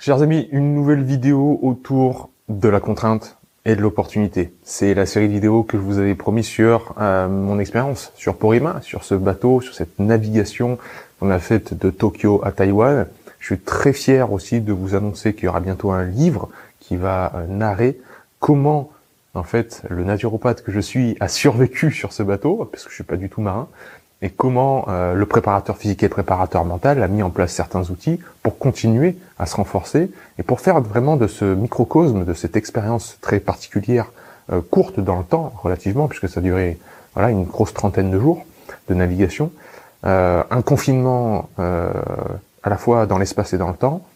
Chers amis, une nouvelle vidéo autour de la contrainte et de l'opportunité. C'est la série de vidéos que je vous avais promis sur mon expérience sur Porima, sur ce bateau, sur cette navigation qu'on a faite de Tokyo à Taïwan. Je suis très fier aussi de vous annoncer qu'il y aura bientôt un livre qui va narrer comment, en fait, le naturopathe que je suis a survécu sur ce bateau, parce que je suis pas du tout marin, et comment le préparateur physique et le préparateur mental a mis en place certains outils pour continuer à se renforcer et pour faire vraiment de ce microcosme, de cette expérience très particulière, courte dans le temps relativement, puisque ça durait une grosse trentaine de jours de navigation, un confinement à la fois dans l'espace et dans le temps,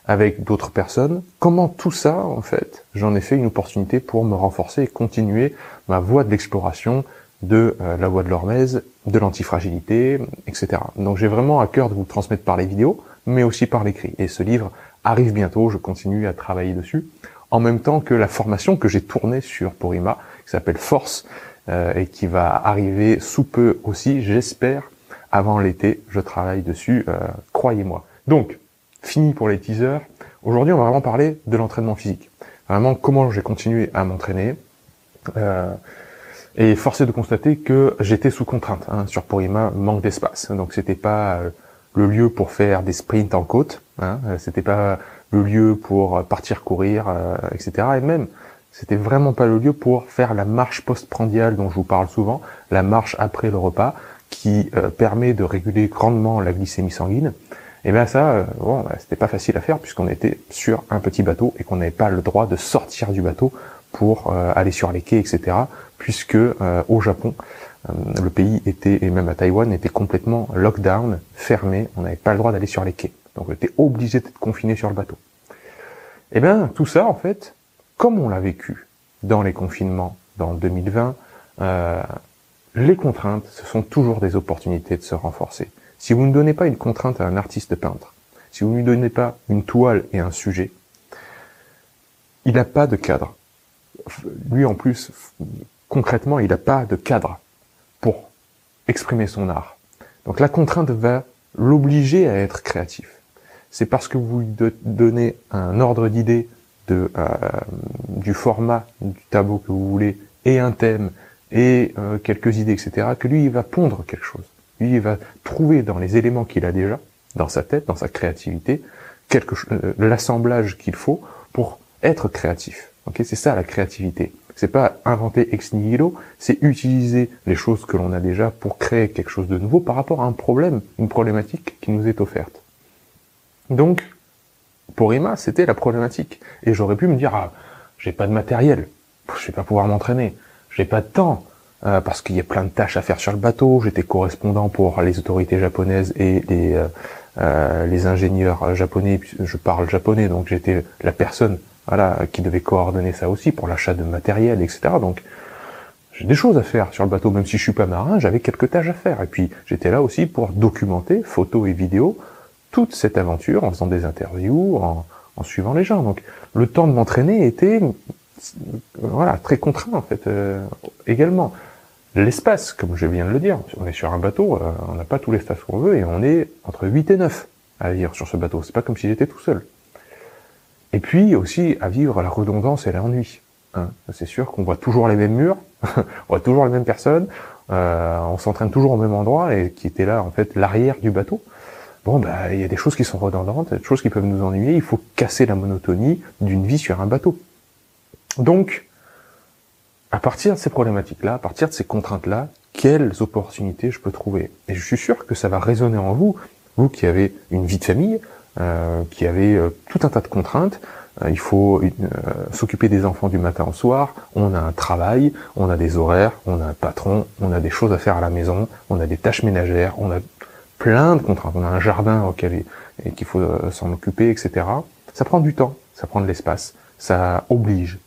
avec d'autres personnes. Comment tout ça, en fait, j'en ai fait une opportunité pour me renforcer et continuer ma voie de l'exploration, de la voie de l'hormèse, de l'antifragilité, etc. Donc j'ai vraiment à cœur de vous le transmettre par les vidéos, mais aussi par l'écrit. Et ce livre arrive bientôt, je continue à travailler dessus, en même temps que la formation que j'ai tournée sur Porima, qui s'appelle Force, et qui va arriver sous peu aussi, j'espère, avant l'été. Je travaille dessus, croyez-moi. Donc, fini pour les teasers. Aujourd'hui, on va vraiment parler de l'entraînement physique. Vraiment, comment j'ai continué à m'entraîner. Et force est de constater que j'étais sous contrainte sur Porima, manque d'espace. Donc c'était pas le lieu pour faire des sprints en côte, c'était pas le lieu pour partir courir, etc. Et même, c'était vraiment pas le lieu pour faire la marche postprandiale dont je vous parle souvent, la marche après le repas, qui permet de réguler grandement la glycémie sanguine. Et bien ça, c'était pas facile à faire puisqu'on était sur un petit bateau et qu'on n'avait pas le droit de sortir du bateau pour aller sur les quais, etc. Puisque au Japon, le pays était, et même à Taïwan, était complètement lockdown, fermé, on n'avait pas le droit d'aller sur les quais. Donc on était obligé d'être confiné sur le bateau. Et bien tout ça, en fait, comme on l'a vécu dans les confinements dans 2020, les contraintes, ce sont toujours des opportunités de se renforcer. Si vous ne donnez pas une contrainte à un artiste peintre, si vous ne lui donnez pas une toile et un sujet, il n'a pas de cadre. Lui, en plus, concrètement, il n'a pas de cadre pour exprimer son art. Donc la contrainte va l'obliger à être créatif. C'est parce que vous lui donnez un ordre d'idée du format du tableau que vous voulez, et un thème, et quelques idées, etc., que lui, il va pondre quelque chose. Lui, il va trouver dans les éléments qu'il a déjà, dans sa tête, dans sa créativité, l'assemblage qu'il faut pour être créatif. Okay, c'est ça la créativité. C'est pas inventer ex nihilo, c'est utiliser les choses que l'on a déjà pour créer quelque chose de nouveau par rapport à un problème, une problématique qui nous est offerte. Donc, pour Emma, c'était la problématique. Et j'aurais pu me dire, j'ai pas de matériel, je vais pas pouvoir m'entraîner, j'ai pas de temps, parce qu'il y a plein de tâches à faire sur le bateau, j'étais correspondant pour les autorités japonaises et les ingénieurs japonais, je parle japonais, donc j'étais la personne qui devait coordonner ça aussi pour l'achat de matériel, etc. Donc, j'ai des choses à faire sur le bateau, même si je suis pas marin, j'avais quelques tâches à faire. Et puis, j'étais là aussi pour documenter, photos et vidéos, toute cette aventure en faisant des interviews, en suivant les gens. Donc, le temps de m'entraîner était, très contraint, en fait, également. L'espace, comme je viens de le dire, on est sur un bateau, on n'a pas tout l'espace qu'on veut, et on est entre 8 et 9 à vivre sur ce bateau. C'est pas comme si j'étais tout seul. Et puis aussi à vivre la redondance et l'ennui. C'est sûr qu'on voit toujours les mêmes murs, on voit toujours les mêmes personnes, on s'entraîne toujours au même endroit, et qui était là en fait l'arrière du bateau. Il y a des choses qui sont redondantes, des choses qui peuvent nous ennuyer, il faut casser la monotonie d'une vie sur un bateau. Donc, à partir de ces problématiques-là, à partir de ces contraintes-là, quelles opportunités je peux trouver? Et je suis sûr que ça va résonner en vous, vous qui avez une vie de famille, qui avait tout un tas de contraintes. Il faut s'occuper des enfants du matin au soir, on a un travail, on a des horaires, on a un patron, on a des choses à faire à la maison, on a des tâches ménagères, on a plein de contraintes, on a un jardin qu'il faut s'en occuper, etc. Ça prend du temps, ça prend de l'espace, ça oblige.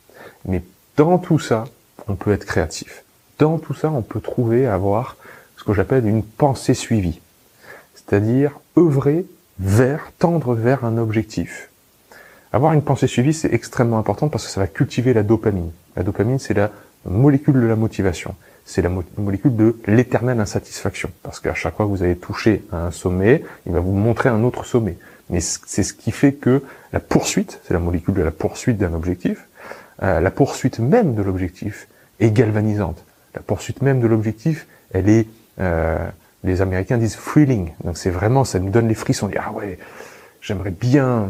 Mais dans tout ça, on peut être créatif. Dans tout ça, on peut avoir ce que j'appelle une pensée suivie. C'est-à-dire œuvrer tendre vers un objectif. Avoir une pensée suivie, c'est extrêmement important parce que ça va cultiver la dopamine. La dopamine, c'est la molécule de la motivation. C'est la molécule de l'éternelle insatisfaction. Parce qu'à chaque fois que vous allez toucher à un sommet, il va vous montrer un autre sommet. Mais c'est ce qui fait que la poursuite, c'est la molécule de la poursuite d'un objectif, la poursuite même de l'objectif est galvanisante. La poursuite même de l'objectif, elle est, les Américains disent thrilling. Donc c'est vraiment, ça nous donne les frissons. On dit, ah ouais, j'aimerais bien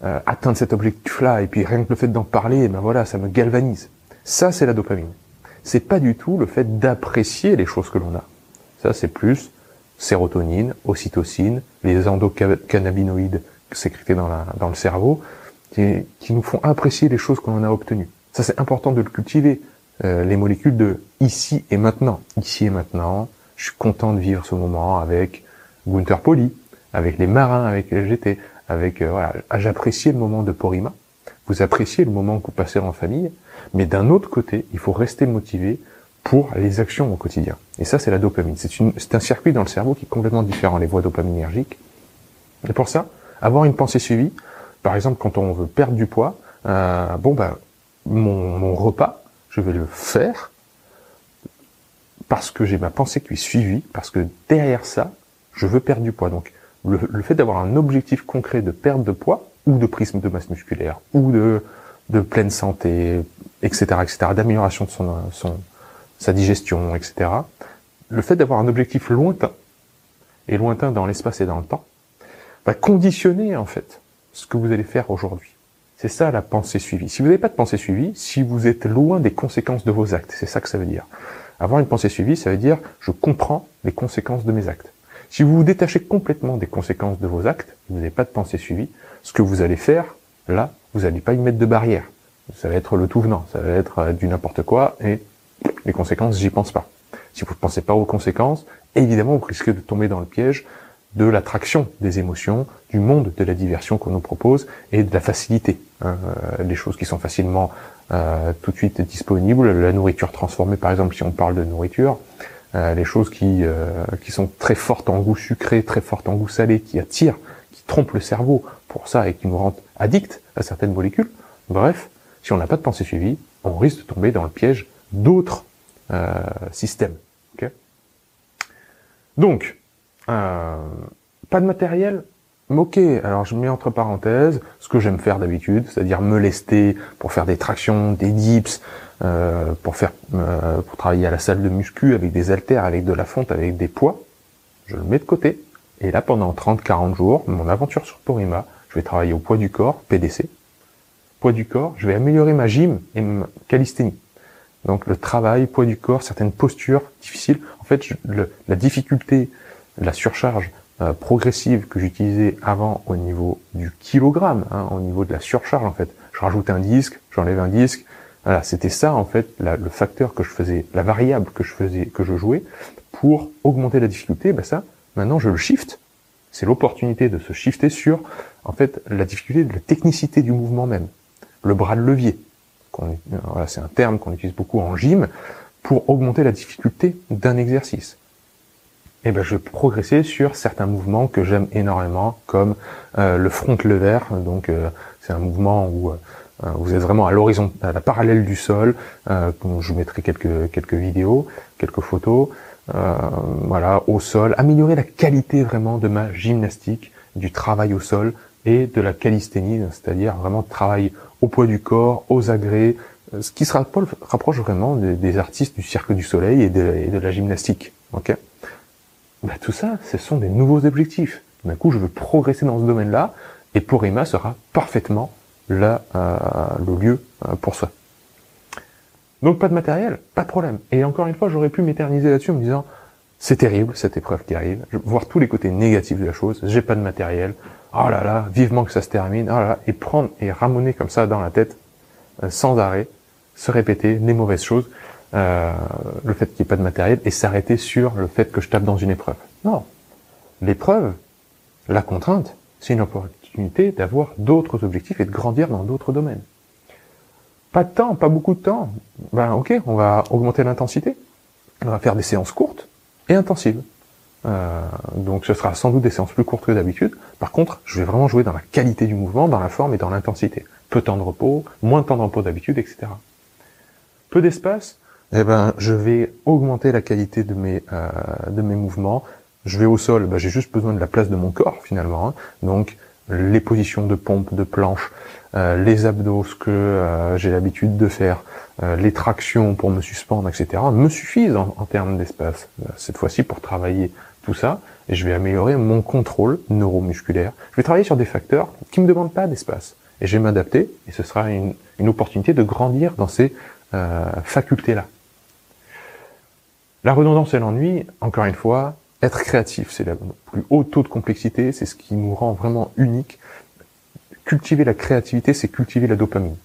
atteindre cet objectif-là. Et puis rien que le fait d'en parler, ben voilà, ça me galvanise. Ça, c'est la dopamine. C'est pas du tout le fait d'apprécier les choses que l'on a. Ça, c'est plus sérotonine, ocytocine, les endocannabinoïdes sécrétés dans le cerveau, qui nous font apprécier les choses qu'on a obtenues. Ça, c'est important de le cultiver. Les molécules de ici et maintenant. Ici et maintenant, je suis content de vivre ce moment avec Gunther Pauli, avec les marins avec lesquels j'étais, avec voilà, j'appréciais le moment de Porrima. Vous appréciez le moment que vous passez en famille, mais d'un autre côté, il faut rester motivé pour les actions au quotidien. Et ça, c'est la dopamine. C'est un circuit dans le cerveau qui est complètement différent, les voies dopaminergiques. Et pour ça, avoir une pensée suivie, par exemple, quand on veut perdre du poids, mon repas, je vais le faire parce que j'ai ma pensée qui est suivie, parce que derrière ça, je veux perdre du poids. Donc, le fait d'avoir un objectif concret de perte de poids, ou de prisme de masse musculaire, ou de pleine santé, etc., d'amélioration de sa digestion, etc. Le fait d'avoir un objectif lointain, et lointain dans l'espace et dans le temps, va conditionner, en fait, ce que vous allez faire aujourd'hui. C'est ça, la pensée suivie. Si vous n'avez pas de pensée suivie, si vous êtes loin des conséquences de vos actes, c'est ça que ça veut dire. Avoir une pensée suivie, ça veut dire, je comprends les conséquences de mes actes. Si vous vous détachez complètement des conséquences de vos actes, vous n'avez pas de pensée suivie, ce que vous allez faire, là, vous n'allez pas y mettre de barrière. Ça va être le tout venant, ça va être du n'importe quoi, et les conséquences, j'y pense pas. Si vous ne pensez pas aux conséquences, évidemment, vous risquez de tomber dans le piège de l'attraction des émotions, du monde de la diversion qu'on nous propose, et de la facilité. Les choses qui sont facilement tout de suite disponibles, la nourriture transformée, par exemple, si on parle de nourriture, les choses qui sont très fortes en goût sucré, très fortes en goût salé, qui attirent, qui trompent le cerveau pour ça et qui nous rendent addicts à certaines molécules. Bref, si on n'a pas de pensée suivie, on risque de tomber dans le piège d'autres systèmes. Okay, donc, pas de matériel, ok, alors je mets entre parenthèses ce que j'aime faire d'habitude, c'est-à-dire me lester pour faire des tractions, des dips, pour travailler à la salle de muscu avec des haltères, avec de la fonte, avec des poids, je le mets de côté. Et là, pendant 30-40 jours, mon aventure sur Porrima, je vais travailler au poids du corps, PDC. Poids du corps, je vais améliorer ma gym et ma calisthénie. Donc le travail, poids du corps, certaines postures difficiles. En fait, la difficulté, la surcharge progressive que j'utilisais avant au niveau du kilogramme, au niveau de la surcharge en fait. Je rajoute un disque, j'enlève un disque. Voilà, c'était ça en fait le facteur que je faisais, la variable que je jouais pour augmenter la difficulté. Ça, maintenant je le shift. C'est l'opportunité de se shifter sur en fait la difficulté de la technicité du mouvement même. Le bras de levier. Voilà, c'est un terme qu'on utilise beaucoup en gym pour augmenter la difficulté d'un exercice. Et je vais progresser sur certains mouvements que j'aime énormément, comme le front lever. Donc c'est un mouvement où vous êtes vraiment à la parallèle du sol. Je vous mettrai quelques vidéos, quelques photos. Voilà, au sol. Améliorer la qualité vraiment de ma gymnastique, du travail au sol et de la calisthénie, c'est-à-dire vraiment travail au poids du corps, aux agrès, ce qui se rapproche vraiment des artistes du Cirque du Soleil et de la gymnastique. Ok ? Tout ça, ce sont des nouveaux objectifs. D'un coup, je veux progresser dans ce domaine-là, et Porrima sera parfaitement le lieu pour ça. Donc pas de matériel, pas de problème. Et encore une fois, j'aurais pu m'éterniser là-dessus en me disant c'est terrible cette épreuve qui arrive, voir tous les côtés négatifs de la chose, j'ai pas de matériel, oh là là, vivement que ça se termine, oh là là, et prendre et ramoner comme ça dans la tête, sans arrêt, se répéter les mauvaises choses, le fait qu'il n'y ait pas de matériel, et s'arrêter sur le fait que je tape dans une épreuve. Non. L'épreuve, la contrainte, c'est une opportunité d'avoir d'autres objectifs et de grandir dans d'autres domaines. Pas de temps, pas beaucoup de temps. Ok, on va augmenter l'intensité. On va faire des séances courtes et intensives. Donc ce sera sans doute des séances plus courtes que d'habitude. Par contre, je vais vraiment jouer dans la qualité du mouvement, dans la forme et dans l'intensité. Peu de temps de repos, moins de temps de repos d'habitude, etc. Peu d'espace, je vais augmenter la qualité de mes mouvements. Je vais au sol, j'ai juste besoin de la place de mon corps finalement. Donc les positions de pompe, de planche, les abdos, ce que j'ai l'habitude de faire, les tractions pour me suspendre, etc., me suffisent en termes d'espace. Cette fois-ci, pour travailler tout ça, et je vais améliorer mon contrôle neuromusculaire. Je vais travailler sur des facteurs qui me demandent pas d'espace. Et je vais m'adapter, et ce sera une opportunité de grandir dans ces facultés-là. La redondance et l'ennui, encore une fois, être créatif, c'est le plus haut taux de complexité, c'est ce qui nous rend vraiment unique. Cultiver la créativité, c'est cultiver la dopamine.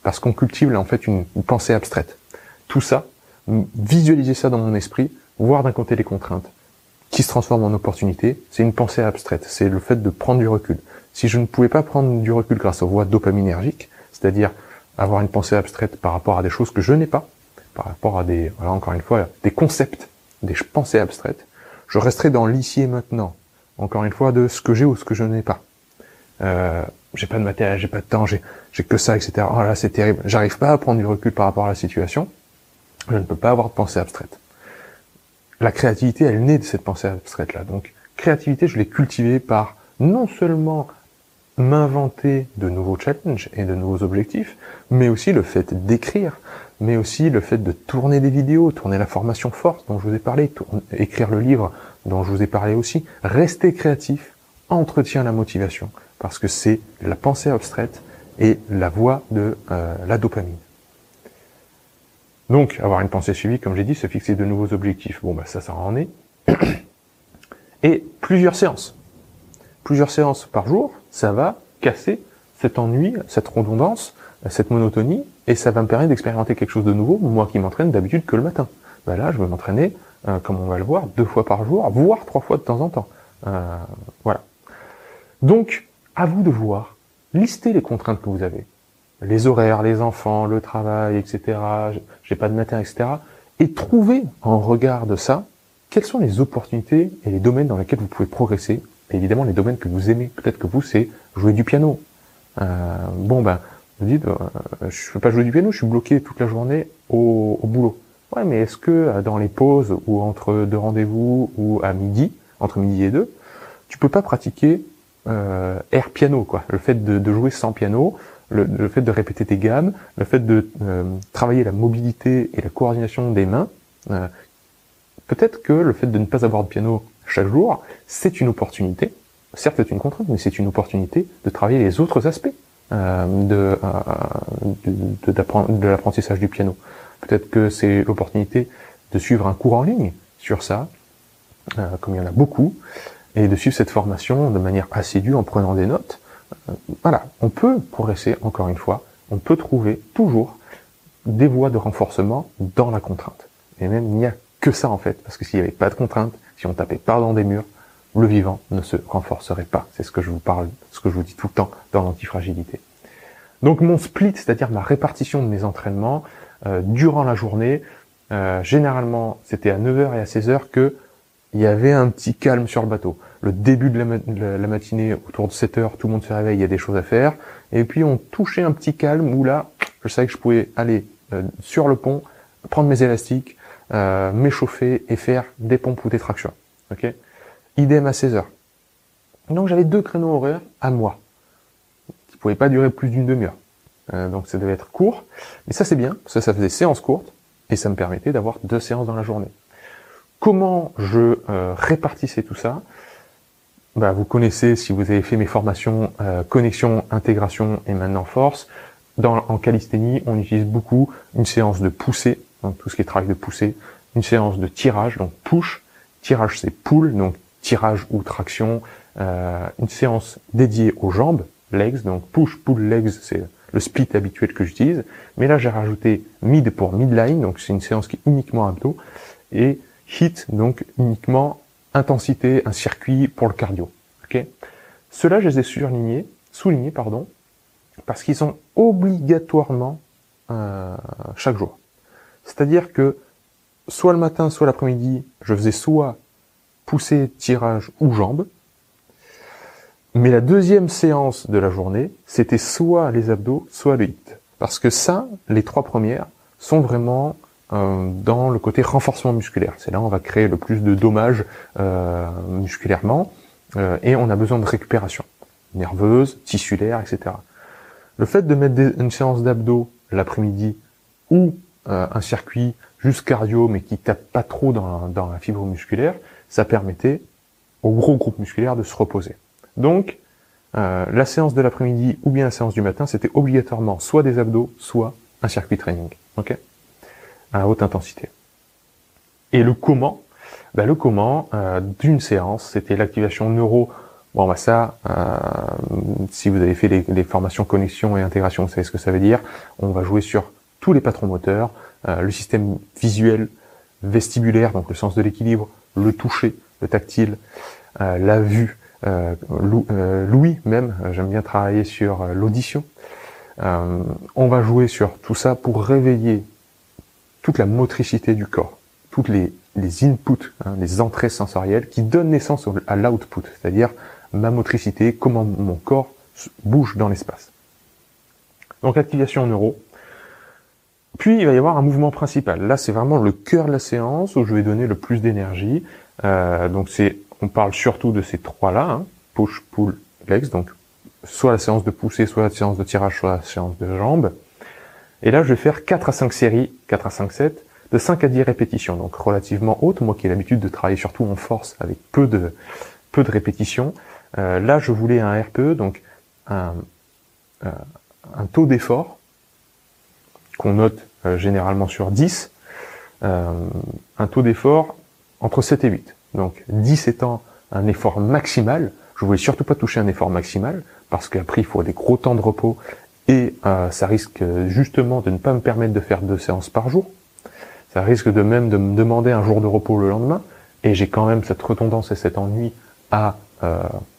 Parce qu'on cultive là en fait une pensée abstraite. Tout ça, visualiser ça dans mon esprit, voir d'un côté les contraintes, qui se transforment en opportunités, c'est une pensée abstraite, c'est le fait de prendre du recul. Si je ne pouvais pas prendre du recul grâce aux voies dopaminergiques, c'est-à-dire avoir une pensée abstraite par rapport à des choses que je n'ai pas, par rapport à des, voilà, encore une fois, des concepts, des pensées abstraites, je resterai dans l'ici et maintenant, encore une fois, de ce que j'ai ou ce que je n'ai pas. J'ai pas de matériel, j'ai pas de temps, j'ai que ça, etc. Oh là, c'est terrible. J'arrive pas à prendre du recul par rapport à la situation. Je ne peux pas avoir de pensée abstraite. La créativité, elle naît de cette pensée abstraite-là. Donc, créativité, je l'ai cultivée par non seulement m'inventer de nouveaux challenges et de nouveaux objectifs, mais aussi le fait d'écrire, mais aussi le fait de tourner des vidéos, tourner la formation force dont je vous ai parlé, écrire le livre dont je vous ai parlé aussi. Rester créatif entretient la motivation, parce que c'est la pensée abstraite et la voie de la dopamine. Donc, avoir une pensée suivie, comme j'ai dit, se fixer de nouveaux objectifs. Bon, bah ça en est. Et plusieurs séances. Plusieurs séances par jour, ça va casser cet ennui, cette redondance, cette monotonie, et ça va me permettre d'expérimenter quelque chose de nouveau, moi qui m'entraîne d'habitude que le matin. Ben là, je vais m'entraîner, comme on va le voir, 2 fois par jour, voire 3 fois de temps en temps. Voilà. Donc, à vous de voir, listez les contraintes que vous avez. Les horaires, les enfants, le travail, etc., j'ai pas de matin, etc., et trouvez, en regard de ça, quelles sont les opportunités et les domaines dans lesquels vous pouvez progresser. Et évidemment, les domaines que vous aimez. Peut-être que vous, c'est jouer du piano. Bon, ben, vous dites, je peux pas jouer du piano, je suis bloqué toute la journée au boulot. Ouais, mais est-ce que dans les pauses, ou entre 2 rendez-vous, ou à midi, entre midi et 2, tu peux pas pratiquer air piano, quoi. Le fait de jouer sans piano, le fait de répéter tes gammes, le fait de travailler la mobilité et la coordination des mains. Peut-être que le fait de ne pas avoir de piano chaque jour, c'est une opportunité. Certes, c'est une contrainte, mais c'est une opportunité de travailler les autres aspects de l'apprentissage du piano. Peut-être que c'est l'opportunité de suivre un cours en ligne sur ça, comme il y en a beaucoup, et de suivre cette formation de manière assidue en prenant des notes. Voilà, on peut progresser, encore une fois, on peut trouver toujours des voies de renforcement dans la contrainte. Et même, il n'y a que ça en fait, parce que s'il n'y avait pas de contrainte, si on tapait pas dans des murs, le vivant ne se renforcerait pas. C'est ce que je vous parle, ce que je vous dis tout le temps dans l'antifragilité. Donc mon split, c'est-à-dire ma répartition de mes entraînements, durant la journée, généralement c'était à 9h et à 16h que il y avait un petit calme sur le bateau. Le début de la matinée, autour de 7h, tout le monde se réveille, il y a des choses à faire. Et puis on touchait un petit calme où là, je savais que je pouvais aller sur le pont, prendre mes élastiques, m'échauffer et faire des pompes ou des tractions. Ok. Idem à 16h. Donc j'avais 2 créneaux horaires à moi, qui pouvaient pas durer plus d'une demi-heure. Donc ça devait être court. Mais ça c'est bien, parce que ça faisait séance courte, et ça me permettait d'avoir 2 séances dans la journée. Comment je répartissais tout ça? Bah, vous connaissez, si vous avez fait mes formations connexion, intégration et maintenant force. En calisthénie, on utilise beaucoup une séance de poussée, donc tout ce qui est travail de poussée, une séance de tirage, donc push, tirage c'est pull, donc tirage ou traction, une séance dédiée aux jambes, legs, donc push, pull, legs, c'est le split habituel que j'utilise, mais là j'ai rajouté mid pour midline, donc c'est une séance qui est uniquement abdos, et hit, donc uniquement intensité, un circuit pour le cardio. Okay. Ceux-là, je les ai soulignés, parce qu'ils sont obligatoirement chaque jour. C'est-à-dire que soit le matin, soit l'après-midi, je faisais soit poussée, tirage ou jambes, mais la deuxième séance de la journée, c'était soit les abdos, soit le hit. Parce que ça, les 3 premières, sont vraiment dans le côté renforcement musculaire. C'est là où on va créer le plus de dommages musculairement et on a besoin de récupération. nerveuse, tissulaire, etc. Le fait de mettre une séance d'abdos l'après-midi ou un circuit juste cardio mais qui tape pas trop dans la fibre musculaire, ça permettait au gros groupe musculaire de se reposer. Donc, la séance de l'après-midi ou bien la séance du matin, c'était obligatoirement soit des abdos, soit un circuit training, ok, à haute intensité. Et le comment, le comment d'une séance, c'était l'activation neuro. Bon, ça, si vous avez fait les formations connexion et intégration, vous savez ce que ça veut dire. On va jouer sur tous les patrons moteurs, le système visuel, vestibulaire, donc le sens de l'équilibre, le toucher, le tactile, la vue, l'ouïe même. J'aime bien travailler sur l'audition. On va jouer sur tout ça pour réveiller toute la motricité du corps, toutes les inputs, les entrées sensorielles qui donnent naissance à l'output, c'est-à-dire ma motricité, comment mon corps bouge dans l'espace. Donc activation neuro. Puis il va y avoir un mouvement principal. Là, c'est vraiment le cœur de la séance où je vais donner le plus d'énergie. Donc on parle surtout de ces trois-là, push, pull, legs. Donc soit la séance de poussée, soit la séance de tirage, soit la séance de jambes. Et là, je vais faire 4 à 5 séries, 4 à 5 sets, de 5 à 10 répétitions, donc relativement hautes. Moi qui ai l'habitude de travailler surtout en force avec peu de répétitions. Là, je voulais un RPE, donc un taux d'effort qu'on note généralement sur 10, un taux d'effort entre 7 et 8. Donc 10 étant un effort maximal, je voulais surtout pas toucher un effort maximal, parce qu'après il faut des gros temps de repos, et ça risque justement de ne pas me permettre de faire 2 séances par jour. Ça risque de même de me demander un jour de repos le lendemain, et j'ai quand même cette redondance et cet ennui à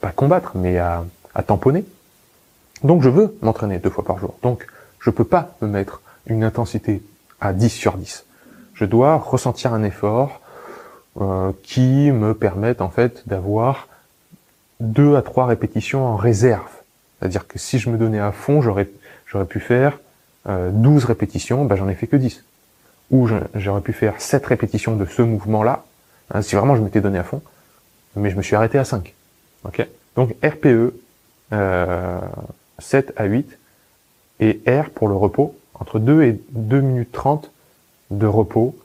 pas combattre, mais à tamponner. Donc je veux m'entraîner 2 fois par jour. Donc je peux pas me mettre une intensité à 10 sur 10. Je dois ressentir un effort qui me permette en fait d'avoir 2 à 3 répétitions en réserve. C'est-à-dire que si je me donnais à fond, j'aurais pu faire 12 répétitions, j'en ai fait que 10. Ou j'aurais pu faire 7 répétitions de ce mouvement-là, si vraiment je m'étais donné à fond, mais je me suis arrêté à 5. Okay. Donc RPE, 7 à 8, et R pour le repos, entre 2 et 2 minutes 30 de repos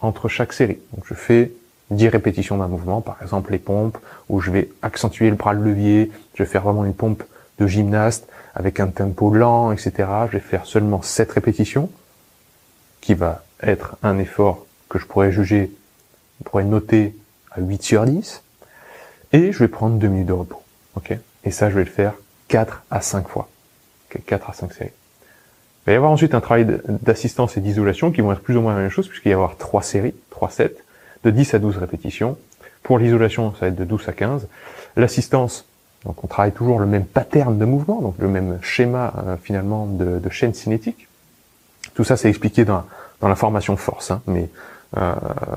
entre chaque série. Donc je fais 10 répétitions d'un mouvement, par exemple les pompes, où je vais accentuer le bras de levier, je vais faire vraiment une pompe de gymnaste, avec un tempo lent, etc. Je vais faire seulement 7 répétitions, qui va être un effort que je pourrais noter à 8 sur 10, et je vais prendre 2 minutes de repos. Okay. Et ça, je vais le faire 4 à 5 fois. Okay, 4 à 5 séries. Il va y avoir ensuite un travail d'assistance et d'isolation qui vont être plus ou moins la même chose, puisqu'il va y avoir 3 séries, 3 sets, de 10 à 12 répétitions. Pour l'isolation, ça va être de 12 à 15. L'assistance, donc on travaille toujours le même pattern de mouvement, donc le même schéma finalement de chaîne cinétique. Tout ça, c'est expliqué dans la formation force, mais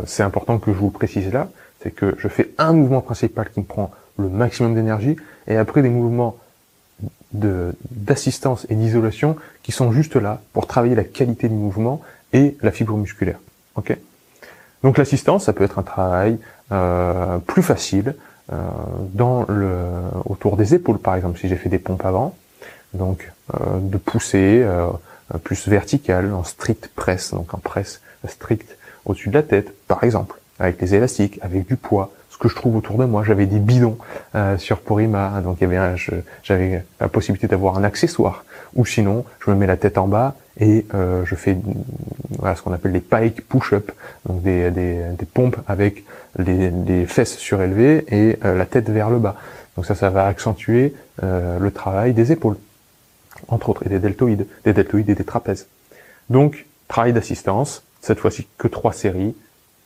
c'est important que je vous le précise là, c'est que je fais un mouvement principal qui me prend le maximum d'énergie, et après des mouvements d'assistance et d'isolation qui sont juste là pour travailler la qualité du mouvement et la fibre musculaire. Okay. Donc l'assistance, ça peut être un travail plus facile autour des épaules, par exemple, si j'ai fait des pompes avant, donc de pousser plus verticale, en strict press, donc en presse strict au-dessus de la tête, par exemple, avec les élastiques, avec du poids, ce que je trouve autour de moi. J'avais des bidons sur Porima, donc j'avais la possibilité d'avoir un accessoire, ou sinon je me mets la tête en bas et je fais ce qu'on appelle les pike push-up, donc des pompes avec les fesses surélevées et la tête vers le bas. Donc ça va accentuer le travail des épaules, entre autres, et des deltoïdes et des trapèzes. Donc travail d'assistance, cette fois-ci que 3 séries,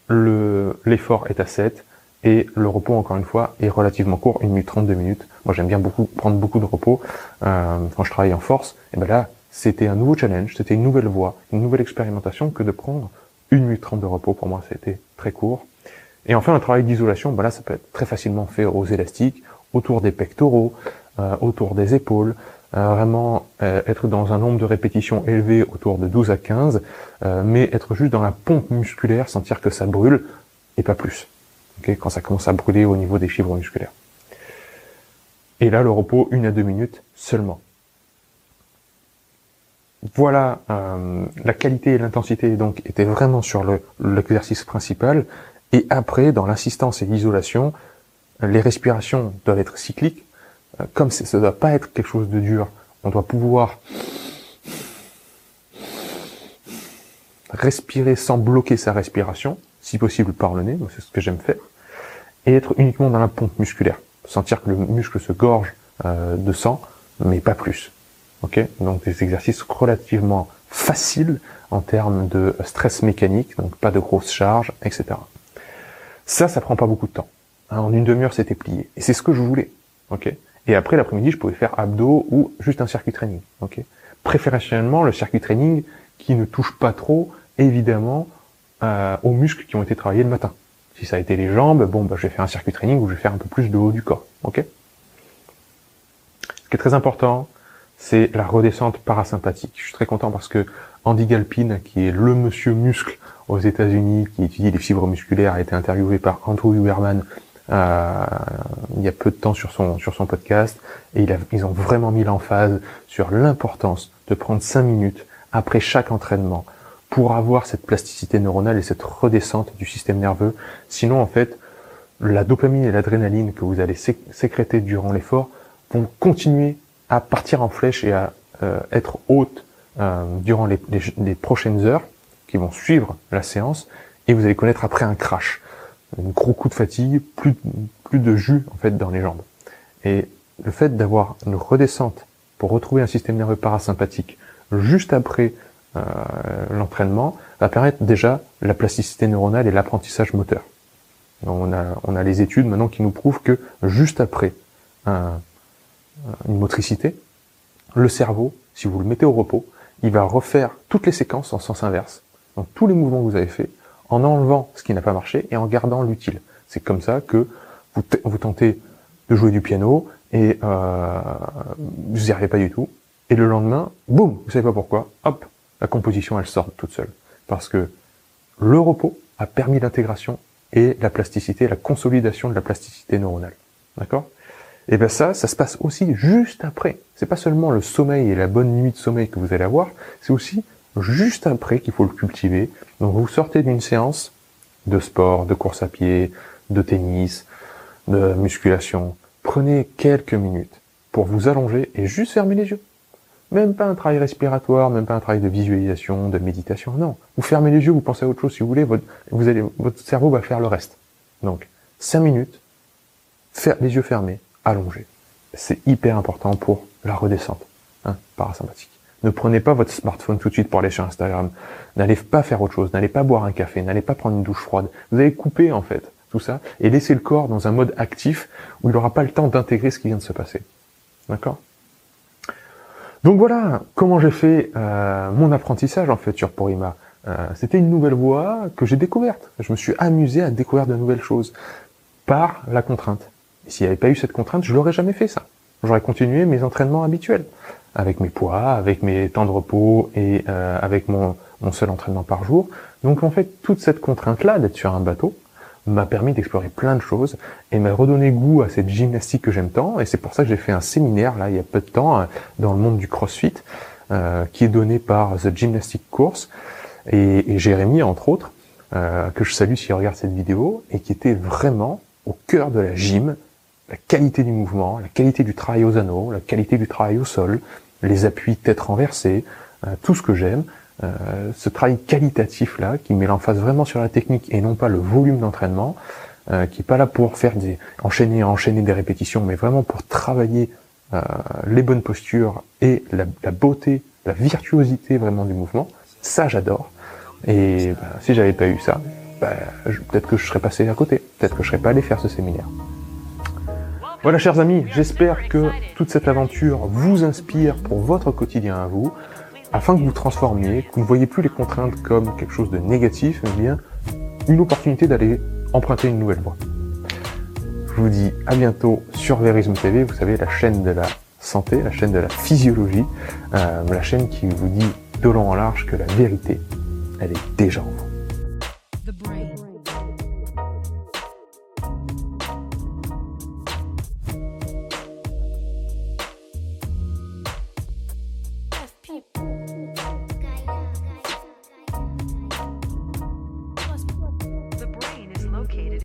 l'effort est à 7, et le repos, encore une fois, est relativement court, 1 minute 30, 2 minutes. Moi, j'aime bien prendre beaucoup de repos quand je travaille en force. Et là, c'était un nouveau challenge, c'était une nouvelle voie, une nouvelle expérimentation que de prendre 1 minute 30 de repos. Pour moi, c'était très court. Et enfin, un travail d'isolation, là, ça peut être très facilement fait aux élastiques, autour des pectoraux, autour des épaules, vraiment être dans un nombre de répétitions élevé autour de 12 à 15, mais être juste dans la pompe musculaire, sentir que ça brûle, et pas plus. Okay, quand ça commence à brûler au niveau des fibres musculaires. Et là, le repos, 1 à 2 minutes seulement. Voilà, la qualité et l'intensité donc étaient vraiment sur l'exercice principal. Et après, dans l'assistance et l'isolation, les respirations doivent être cycliques. Comme ça ne doit pas être quelque chose de dur, on doit pouvoir respirer sans bloquer sa respiration, si possible par le nez, moi c'est ce que j'aime faire, et être uniquement dans la pompe musculaire. Sentir que le muscle se gorge de sang, mais pas plus. Ok, donc des exercices relativement faciles en termes de stress mécanique, donc pas de grosses charges, etc. Ça prend pas beaucoup de temps. En 1 demi-heure, c'était plié. Et c'est ce que je voulais. Ok. Et après, l'après-midi, je pouvais faire abdos ou juste un circuit training. Ok. Préférentiellement, le circuit training qui ne touche pas trop, évidemment, aux muscles qui ont été travaillés le matin. Si ça a été les jambes, je vais faire un circuit training où je vais faire un peu plus de haut du corps. Ok. Ce qui est très important, c'est la redescente parasympathique. Je suis très content parce que Andy Galpin, qui est le monsieur muscle aux États-Unis, qui étudie les fibres musculaires, a été interviewé par Andrew Huberman il y a peu de temps sur son podcast, et ils ont vraiment mis l'emphase sur l'importance de prendre 5 minutes après chaque entraînement pour avoir cette plasticité neuronale et cette redescente du système nerveux. Sinon, en fait, la dopamine et l'adrénaline que vous allez sécréter durant l'effort vont continuer à partir en flèche et à être hautes durant les prochaines heures qui vont suivre la séance, et vous allez connaître après un crash, un gros coup de fatigue, plus de jus en fait dans les jambes. Et le fait d'avoir une redescente pour retrouver un système nerveux parasympathique juste après l'entraînement va permettre déjà la plasticité neuronale et l'apprentissage moteur. On a les études maintenant qui nous prouvent que juste après une motricité, le cerveau, si vous le mettez au repos, il va refaire toutes les séquences en sens inverse. Donc tous les mouvements que vous avez faits, en enlevant ce qui n'a pas marché et en gardant l'utile. C'est comme ça que vous tentez de jouer du piano et vous n'y arrivez pas du tout. Et le lendemain, boum, vous savez pas pourquoi, hop, la composition elle sort toute seule. Parce que le repos a permis l'intégration et la plasticité, la consolidation de la plasticité neuronale. D'accord ? Et bien ça se passe aussi juste après. C'est pas seulement le sommeil et la bonne nuit de sommeil que vous allez avoir, c'est aussi juste après qu'il faut le cultiver. Donc vous sortez d'une séance de sport, de course à pied, de tennis, de musculation. Prenez quelques minutes pour vous allonger et juste fermer les yeux. Même pas un travail respiratoire, même pas un travail de visualisation, de méditation, non. Vous fermez les yeux, vous pensez à autre chose si vous voulez, votre cerveau va faire le reste. Donc, 5 minutes, les yeux fermés, allongés. C'est hyper important pour la redescente parasympathique. Ne prenez pas votre smartphone tout de suite pour aller sur Instagram. N'allez pas faire autre chose, n'allez pas boire un café, n'allez pas prendre une douche froide. Vous allez couper en fait tout ça et laisser le corps dans un mode actif où il n'aura pas le temps d'intégrer ce qui vient de se passer. D'accord ? Donc voilà comment j'ai fait mon apprentissage en fait sur Porrima. C'était une nouvelle voie que j'ai découverte. Je me suis amusé à découvrir de nouvelles choses par la contrainte. Et s'il n'y avait pas eu cette contrainte, je l'aurais jamais fait ça. J'aurais continué mes entraînements habituels, avec mes poids, avec mes temps de repos et avec mon seul entraînement par jour. Donc en fait, toute cette contrainte-là d'être sur un bateau m'a permis d'explorer plein de choses et m'a redonné goût à cette gymnastique que j'aime tant. Et c'est pour ça que j'ai fait un séminaire, là, il y a peu de temps, dans le monde du CrossFit, qui est donné par The Gymnastic Course et Jérémy, entre autres, que je salue s'il regarde cette vidéo, et qui était vraiment au cœur de la gym, la qualité du mouvement, la qualité du travail aux anneaux, la qualité du travail au sol, les appuis tête renversée, tout ce que j'aime, ce travail qualitatif-là, qui met l'emphase vraiment sur la technique et non pas le volume d'entraînement, qui est pas là pour faire enchaîner des répétitions, mais vraiment pour travailler les bonnes postures et la beauté, la virtuosité vraiment du mouvement. Ça, j'adore. Et si j'avais pas eu ça, peut-être que je serais passé à côté, peut-être que je serais pas allé faire ce séminaire. Voilà, chers amis, j'espère que toute cette aventure vous inspire pour votre quotidien à vous, afin que vous transformiez, que vous ne voyez plus les contraintes comme quelque chose de négatif, mais bien une opportunité d'aller emprunter une nouvelle voie. Je vous dis à bientôt sur Verisme TV, vous savez, la chaîne de la santé, la chaîne de la physiologie, la chaîne qui vous dit de long en large que la vérité, elle est déjà en vous. Flip.